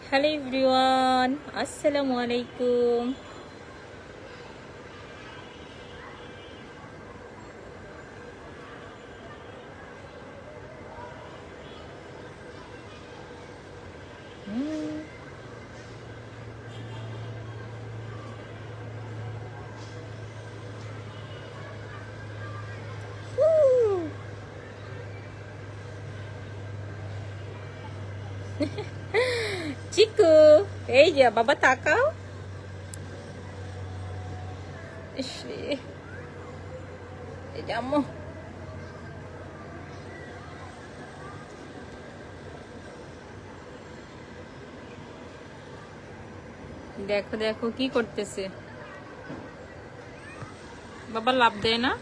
Hello everyone, আসসালামু আলাইকুম। চিকু, এই যে বাবা তাকাও। ইস রে, এই যে আম্মু। দেখো দেখো কি করতেছে বাবা, লাভ দেয় না।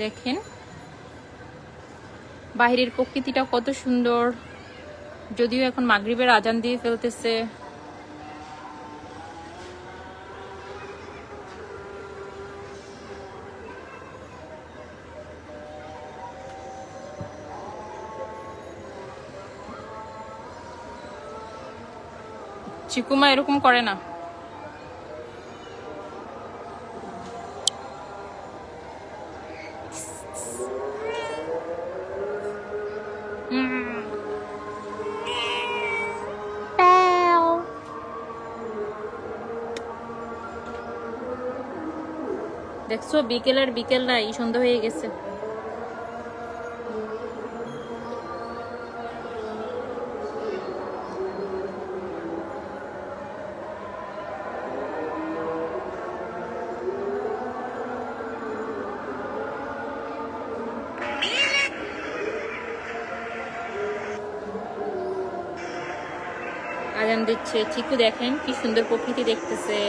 দেখেন বাহিরের প্রকৃতিটা কত সুন্দর, যদিও এখন মাগরিবের আজান দিয়ে ফেলতেছে। চিকুমা এরকম করে না। দেখছো বিকেলের বিকেল নাই, সন্ধ্যা হয়ে গেছে। আজান দিচ্ছে, চিকু দেখেন কি সুন্দর প্রকৃতি দেখতেছে।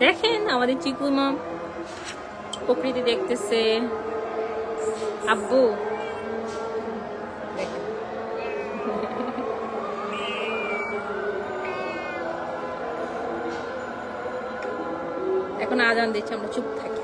দেখেন আমাদের চিকু মা প্রকৃতি দেখতেছে। আব্বু দেখেন। এখন আজান দিচ্ছে, আমরা চুপ থাকি।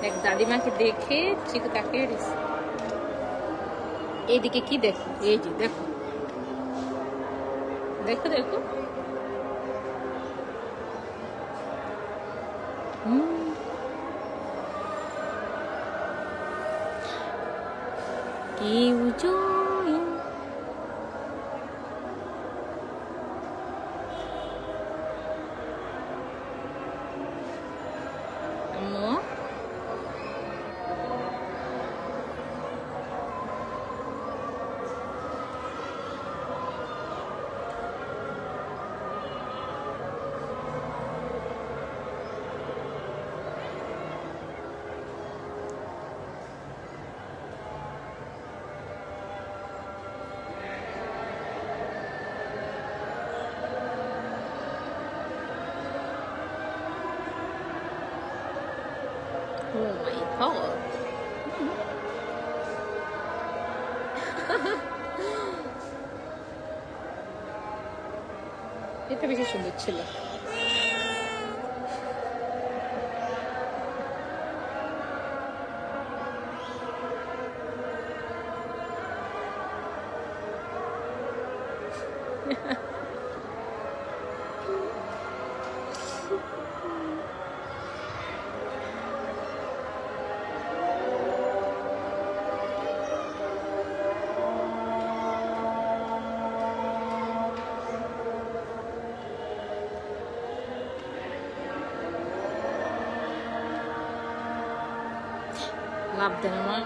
দেখ দাদিমাকে দেখে চিকু তাকিয়ে দিচ্ছে। এইদিকে কি দেখো, এই যে দেখো দেখো দেখো। কেউ জয় আম্মু। Oh my god. এটা বেশি সুন্দর ছিল। লাভ দেন আমার।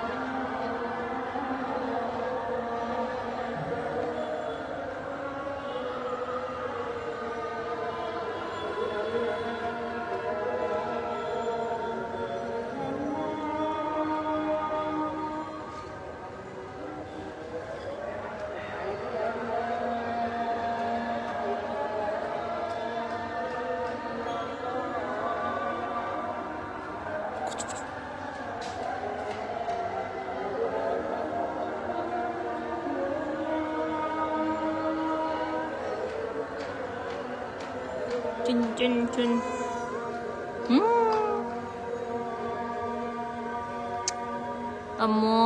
চুন চুন চুন। আম্মু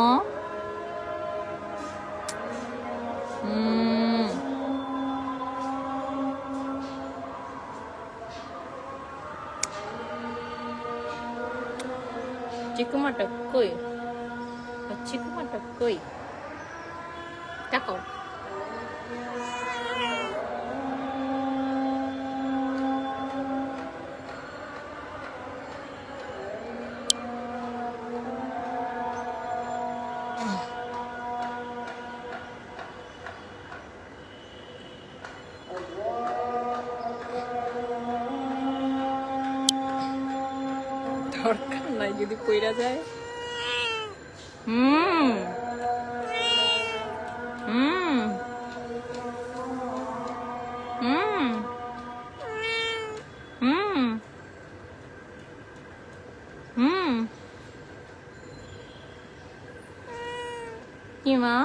চিকুমাটা কই? চিকুমাটা কই? দেখো দরকার নাই যদি কইরা যায়। হুম হুম হুম হুম হুম। কি মা?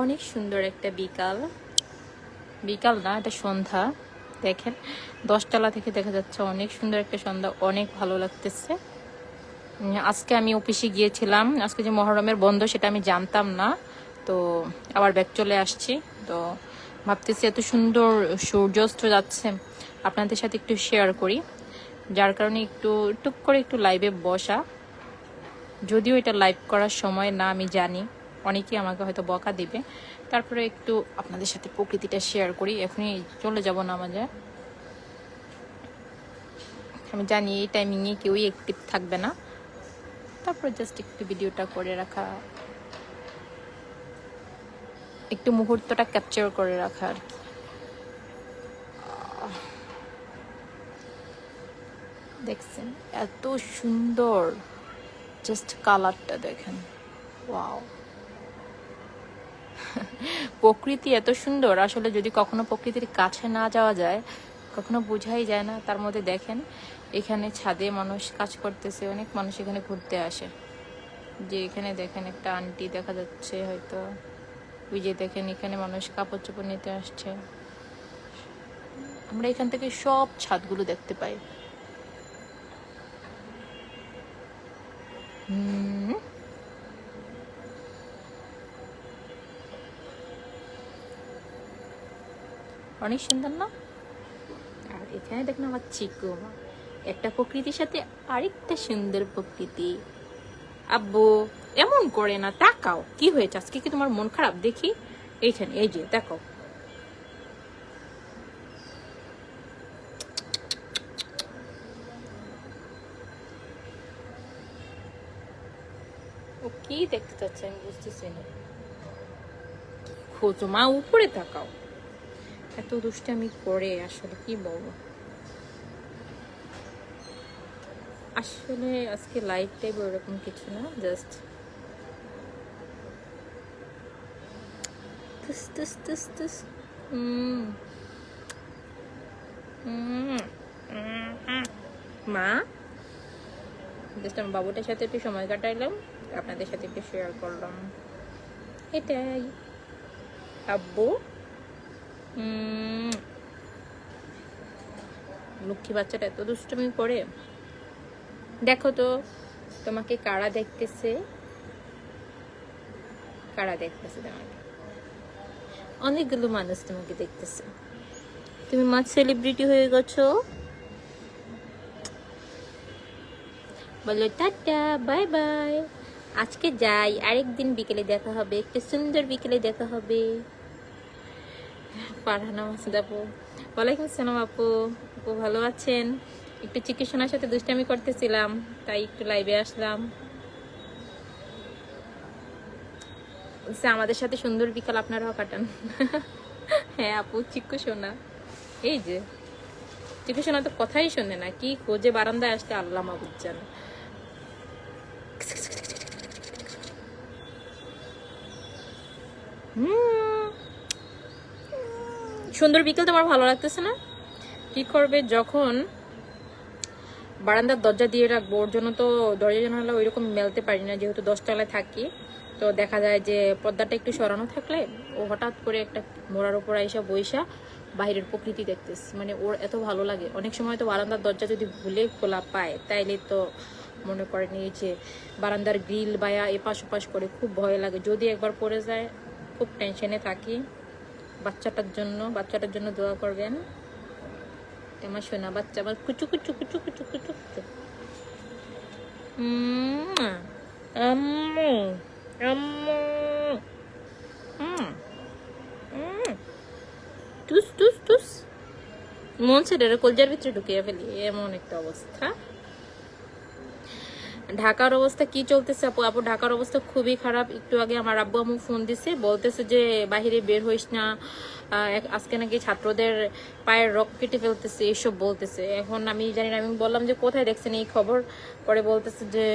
অনেক সুন্দর একটা বিকাল, বিকাল না এটা সন্ধ্যা। দেখেন 10 তলা থেকে দেখা যাচ্ছে অনেক সুন্দর একটা সন্ধ্যা, অনেক ভালো লাগতেছে। আজকে আমি অফিসে গিয়েছিলাম, আজকে যে মহরমের বন্ধ সেটা আমি জানতাম না, তো আবার ব্যাক চলে আসছি। তো ভাবতেছি এত সুন্দর সূর্যাস্ত যাচ্ছে, আপনাদের সাথে একটু শেয়ার করি, যার কারণে একটু টুক করে একটু লাইভে বসা। যদিও এটা লাইভ করার সময় না, আমি জানি অনেকেই আমাকে হয়তো বকা দিবে, তারপরে একটু আপনাদের সাথে প্রকৃতিটা শেয়ার করি। এখনই চলে যাব নামাজে, আমি জানি এই টাইমিংয়ে কেউই অ্যাক্টিভ থাকবে না, তারপরে জাস্ট একটু ভিডিওটা করে রাখা, একটু মুহূর্তটা ক্যাপচার করে রাখা আর কি। দেখছেন এত সুন্দর, জাস্ট কালারটা দেখেন, ওয়াও। প্রকৃতি এত সুন্দর, আসলে যদি কখনো প্রকৃতির কাছে না যাওয়া যায় কখনো বোঝাই যায় না। তার মধ্যে দেখেন এখানে ছাদে মানুষ কাজ করতেছে, অনেক মানুষ এখানে ঘুরতে আসে। যে এখানে দেখেন একটা আন্টি দেখা যাচ্ছে হয়তো, ওই যে দেখেন এখানে মানুষ কাপড় চোপড় নিতে আসছে। আমরা এখান থেকে সব ছাদগুলো দেখতে পাই। অনেক সুন্দর না? আর এখানে দেখেন আমার চিকু মা, একটা প্রকৃতির সাথে আরেকটা সুন্দর প্রকৃতি। আব্বু এমন করে না, তাকাও কি হয়েছে, আজকে কি তোমার মন খারাপ? দেখি এইখানে, এই যে দেখো, ও কি দেখতে চাচ্ছে আমি বুঝতেছি না। খোঁজো মা, উপরে তাকাও, এত দুষ্টামি করে আসলে কি বলবো। আসলে আজকে লাইভ টাইপ ওরকম কিছু না, জাস্ট তুস তুস তুস তুস। মা জাস্ট আমার বাবুটার সাথে একটু সময় কাটাইলাম, আপনাদের সাথে একটু শেয়ার করলাম, এটাই। আব্বু লক্ষ্মী বাচ্চাটা এত দুষ্টুমি করে। দেখো তো তোমাকে কারা দেখতেছে, কারা দেখতেছে তোমাকে? অনেকগুলো মানুষ তোমাকে দেখতেছে, তুমি মা সেলিব্রিটি হয়ে গেছো। বলো টাটা, বাই বাই, আজকে যাই, আরেকদিন বিকেলে দেখা হবে, একটা সুন্দর বিকেলে দেখা হবে। ফারহানা মাসুদ আপু, ওয়ালাইকুম আসসালাম আপু। আপু ভালো আছেন? একটু চিকিৎসনার সাথে দুষ্টামি করতেছিলাম, তাই একটু লাইভে আসলাম। আমাদের সাথে সুন্দর বিকাল আপনারাও কাটান। হ্যাঁ আপু, চিকু সোনা, এই যে চিকুশোনা তো কথাই শোনে না, কি খোঁজে বারান্দায় আসতে আল্লাহ মাবুদ জানে। সুন্দর বিকেল তোমার ভালো লাগতেছে না? কি করবে, যখন বারান্দার দরজা দিয়ে রাখবো, ওর জন্য তো দরজা জানালা ওইরকম মেলতে পারি না, যেহেতু 10 তলায় থাকি। তো দেখা যায় যে পর্দাটা একটু সরানো থাকলে ও হঠাৎ করে একটা মোড়ার উপর আইসা বইসা বাইরের প্রকৃতি দেখতেছে, মানে ওর এত ভালো লাগে। অনেক সময় তো বারান্দার দরজা যদি ভুলে খোলা পায়, তাইলে তো মনে করেন এই যে বারান্দার গ্রিল বায়া এপাশ ওপাশ করে খুব ভয় লাগে। যদি একবার পড়ে যায় খুব টেনশনে থাকি। বাচ্চাটার জন্য দোয়া করবেন। আমার সোনা বাচ্চা, আমার কুচু কুচু কুচু কুচু কুচু কুচু। আম্মু আম্মু টুস টুস টুস, মন ছেড়ে কলজার ভিতরে ঢুকিয়ে ফেলি, এমন একটা অবস্থা। ঢাকার অবস্থা কি চলতেছে আপু? আপু ঢাকার অবস্থা খুবই খারাপ। একটু আগে আমার আব্বু আম্মু ফোন দিছে, বলতেছে যে বাহিরে বের হইস না, আজকে নাকি ছাত্রদের পায়ের রক কেটে ফেলতেছে, এইসব বলতেছে। এখন আমি জানি না, আমি বললাম যে কোথায় দেখছেন এই খবর? পরে বলতেছে যে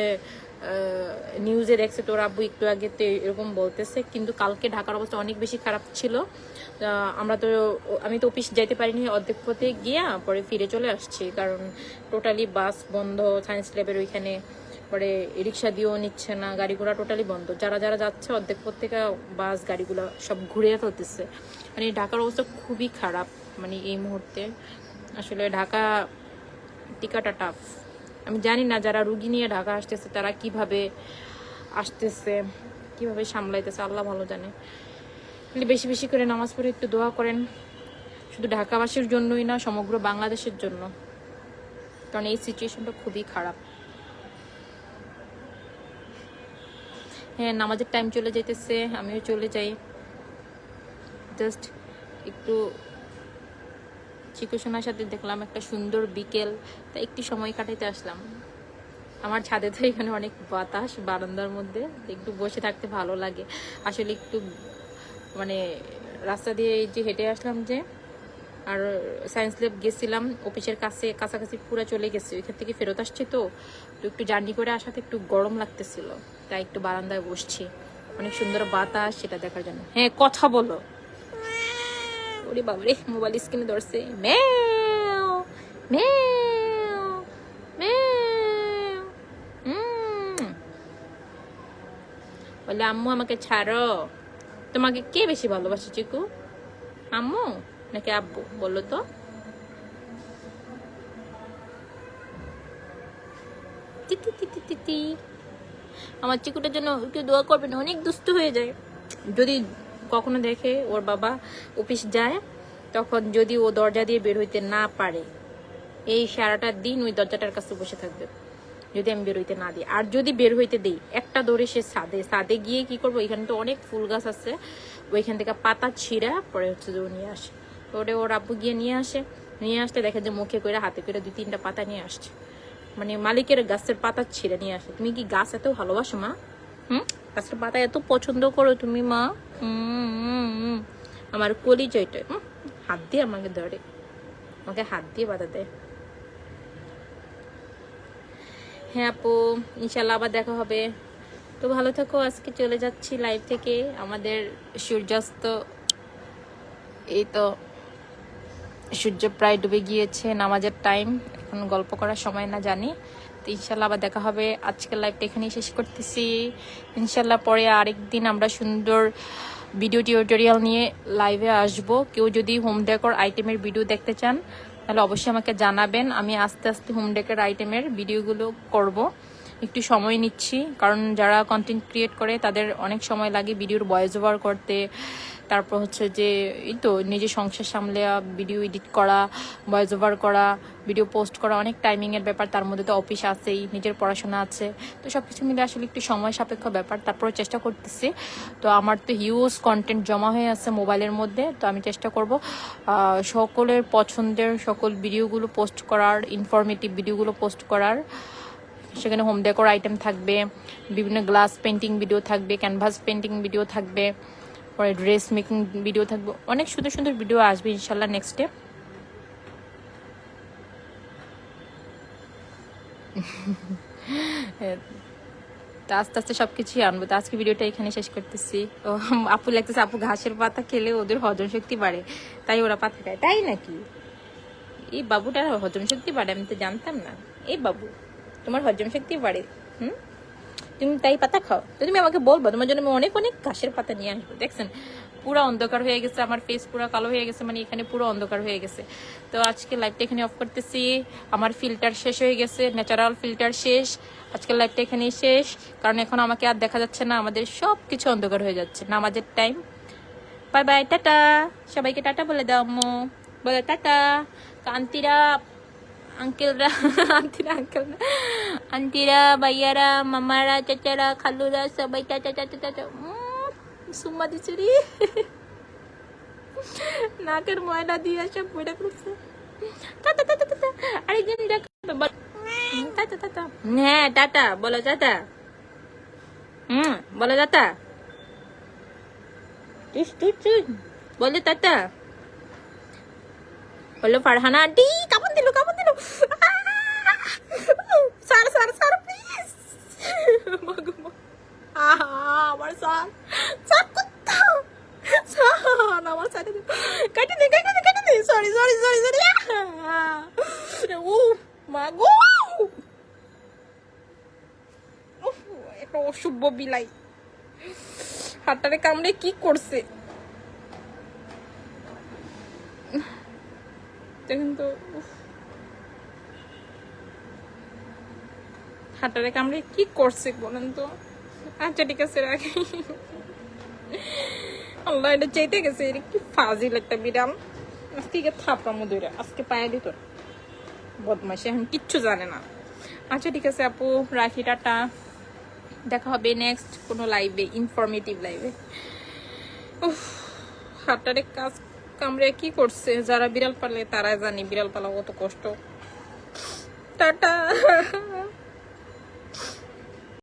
নিউজে দেখছে তোর আব্বু একটু আগে, তো এরকম বলতেছে। কিন্তু কালকে ঢাকার অবস্থা অনেক বেশি খারাপ ছিল। আমি তো অফিস যাইতে পারিনি, অর্ধেক পথে গিয়া পরে ফিরে চলে আসছি, কারণ টোটালি বাস বন্ধ সায়েন্স ল্যাবের ওইখানে। পরে রিক্সা দিয়েও নিচ্ছে না, গাড়ি ঘোড়া টোটালি বন্ধ। যারা যারা যাচ্ছে অর্ধেক পথ থেকে বাস গাড়িগুলো সব ঘুরে ফেলতেছে। মানে ঢাকার অবস্থা খুবই খারাপ মানে এই মুহূর্তে। আসলে ঢাকা টিকাটা টাফ। আমি জানি না যারা রুগী নিয়ে ঢাকা আসতেছে তারা কিভাবে আসতেছে, কিভাবে সামলাইতেছে, আল্লাহ ভালো জানে। বেশি বেশি করে নামাজ পড়ে একটু দোয়া করেন, শুধু ঢাকাবাসীর জন্যই না, সমগ্র বাংলাদেশের জন্য, কারণ এই সিচুয়েশনটা খুবই খারাপ। হ্যাঁ, নামাজের টাইম চলে যাইতেছে, আমিও চলে যাই। জাস্ট একটু চিকুশোনার সাথে দেখলাম একটা সুন্দর বিকেল, তাই একটু সময় কাটাইতে আসলাম। আমার ছাদে তো এখানে অনেক বাতাস, বারান্দার মধ্যে একটু বসে থাকতে ভালো লাগে। আসলে একটু মানে রাস্তা দিয়ে এই যে হেঁটে আসলাম যে, আর সায়েন্স ল্যাব গেছিলাম, অফিসের কাছাকাছি পুরো চলে গেছে, ওইখান থেকে ফেরত আসছে। তো একটু জার্নি করে আসাতে একটু গরম লাগতেছিল, তাই একটু বারান্দায় বসছি, অনেক সুন্দর বাতাস সেটা দেখার জন্য। হ্যাঁ, কথা বলো। ওরে বাবারে, মোবাইল স্ক্রিনে ধরছে। ম্যাও ম্যাও ম্যাও। বলে আম্মু আমাকে ছাড়ো। তোমাকে কে বেশি ভালোবাসে চিকু, আম্মু নাকি আব্বু বললো তো? আমার চিকুটার জন্য একটু দোয়া করবেন, অনেক দুষ্ট হয়ে যায়। যদি কখনো দেখে ওর বাবা অফিস যায়, তখন যদি ও দরজা দিয়ে বের হইতে না পারে, এই সারাটা দিন ওই দরজাটার কাছে বসে থাকবে যদি আমি বের হইতে না দিই। আর যদি বের হইতে দিই, একটা দৌড়ে সে ছাদে গিয়ে কি করবো, এখানে তো অনেক ফুল গাছ আছে, ওইখান থেকে পাতা ছিঁড়া পরে হচ্ছে যে ও নিয়ে আসে। তো ওর আব্বু গিয়ে নিয়ে আসতে দেখে যে মুখে করে হাতে করে 2-3টা পাতা নিয়ে আসছে, মানে মালিকের গাছের পাতা ছিঁড়ে নিয়ে আসে। তুমি কি গাছ এত ভালোবাসো মা? গাছের পাতা এত পছন্দ করো তুমি মা? আমার কলিজাটা হাত দিয়ে আমাকে ধরে, আমাকে হাত দিয়ে বাধা দেয়। হ্যাঁ আপু, ইনশাল্লাহ আবার দেখা হবে। তো ভালো থাকো, আজকে চলে যাচ্ছি লাইভ থেকে। আমাদের সূর্যাস্ত, এই তো সূর্য প্রায় ডুবে গিয়েছে, নামাজের টাইম, এখন গল্প করার সময় না জানি। তো ইনশাল্লাহ আবার দেখা হবে। আজকের লাইভটা এখানেই শেষ করতেছি। ইনশাল্লাহ পরে আরেকদিন আমরা সুন্দর ভিডিও টিউটোরিয়াল নিয়ে লাইভে আসব। কেউ যদি হোম ডেকোর আইটেমের ভিডিও দেখতে চান তাহলে অবশ্যই আমাকে জানাবেন। আমি আস্তে আস্তে হোম ডেকোর আইটেমের ভিডিওগুলো করব। একটু সময় নিচ্ছি, কারণ যারা কন্টেন্ট ক্রিয়েট করে তাদের অনেক সময় লাগে ভিডিওর ভয়েস ওভার করতে, তারপর হচ্ছে যে এই তো নিজে সংসার সামলে ভিডিও এডিট করা, ভয়েস ওভার করা, ভিডিও পোস্ট করা, অনেক টাইমিংয়ের ব্যাপার। তার মধ্যে তো অফিস আছেই, নিজের পড়াশোনা আছে, তো সব কিছু মিলে আসলে একটু সময় সাপেক্ষ ব্যাপার। তারপরে চেষ্টা করতেছি। তো আমার তো হিউজ কন্টেন্ট জমা হয়ে আছে মোবাইলের মধ্যে, তো আমি চেষ্টা করব সকলের পছন্দের সকল ভিডিওগুলো পোস্ট করার, ইনফরমেটিভ ভিডিওগুলো পোস্ট করার। সেখানে হোম ডেকোর আইটেম থাকবে, বিভিন্ন গ্লাস পেন্টিং ভিডিও থাকবে, ক্যানভাস পেন্টিং ভিডিও থাকবে, পরে ড্রেস মেকিং ভিডিও থাকবে, অনেক সুন্দর সুন্দর ভিডিও আসবে ইনশাল্লাহ নেক্সট ডে। তো আস্তে আস্তে সবকিছুই আনবো। তো আজকে ভিডিওটা এখানে শেষ করতেছি। ও আপু লাগতেছে, আপু ঘাসের পাতা খেলে ওদের হজম শক্তি বাড়ে, তাই ওরা পাতা খায়। তাই নাকি? এই বাবুটার হজম শক্তি বাড়ে? আমি তো জানতাম না। এই বাবু, তোমার হজম শক্তি বাড়ে? হুম, তুমি তাই পাতা খাও? তো তুমি আমাকে বলবো, তোমার জন্য আমি অনেক অনেক ঘাসের পাতা নিয়ে আসবো। দেখছেন পুরো অন্ধকার হয়ে গেছে, আমার ফেস পুরো কালো হয়ে গেছে, মানে এখানে পুরো অন্ধকার হয়ে গেছে। তো আজকে লাইভটা এখানে অফ করতেছি। আমার ফিল্টার শেষ হয়ে গেছে, ন্যাচারাল ফিল্টার শেষ। আজকের লাইভটা এখানেই শেষ, কারণ এখন আমাকে আর দেখা যাচ্ছে না, আমাদের সব কিছু অন্ধকার হয়ে যাচ্ছে, নামাজের টাইম। Bye bye, tata. সবাইকে টাটা বলে দাও আম্মু, বলে টাটা। আন্টিরা, আঙ্কেলরা, আন্টিরা, আঙ্কেলরা, আন্টিরা, ভাইয়ারা, মামারা, চাচারা, খালুরা, সবাই টাটা টাটা টাটা। সুম্মা দিচুরি নাকের ময়লা দিয়ে সব বইটা করছে। Tata tata tata. আরেকদিন দেখা হবে। Tata tata. হ্যাঁ টাটা বলো, টাটা। বলো টাটা। বলে টাটা। বলো ফারহানা আন্টি। কাপড় দিল, কাপড় দিল। Sir sir sir please. আমার স্যার, স্যার কোথাও, স্যার আমার সাথে কেটে দে, কেটে দে, কেটে দে। Sorry sorry sorry sorry. ও মা গো, একটা অশুভ বিলাই হাতটারে কামড়ে কি করছে দেখেন তো। হাতটারে কামড়ে কি করছে বলেন তো। আচ্ছা ঠিক আছে, রাখি। আল্লাহ, এটা চাইতে গেছে। এটা কি ফাজিল একটা বিড়াল। আজকে থাপড়া মধুরা, আজকে পায়ে দিত বদমাইশি, এখন কিচ্ছু জানে না। আচ্ছা ঠিক আছে আপু, রাখি, টাটা। দেখা হবে নেক্সট কোনো লাইভে, ইনফরমেটিভ লাইভে। হাতটারে কাজ কামড়ে কি করছে, যারা বিড়াল পালে তারা জানি বিড়াল পালা কত কষ্ট। টাটা।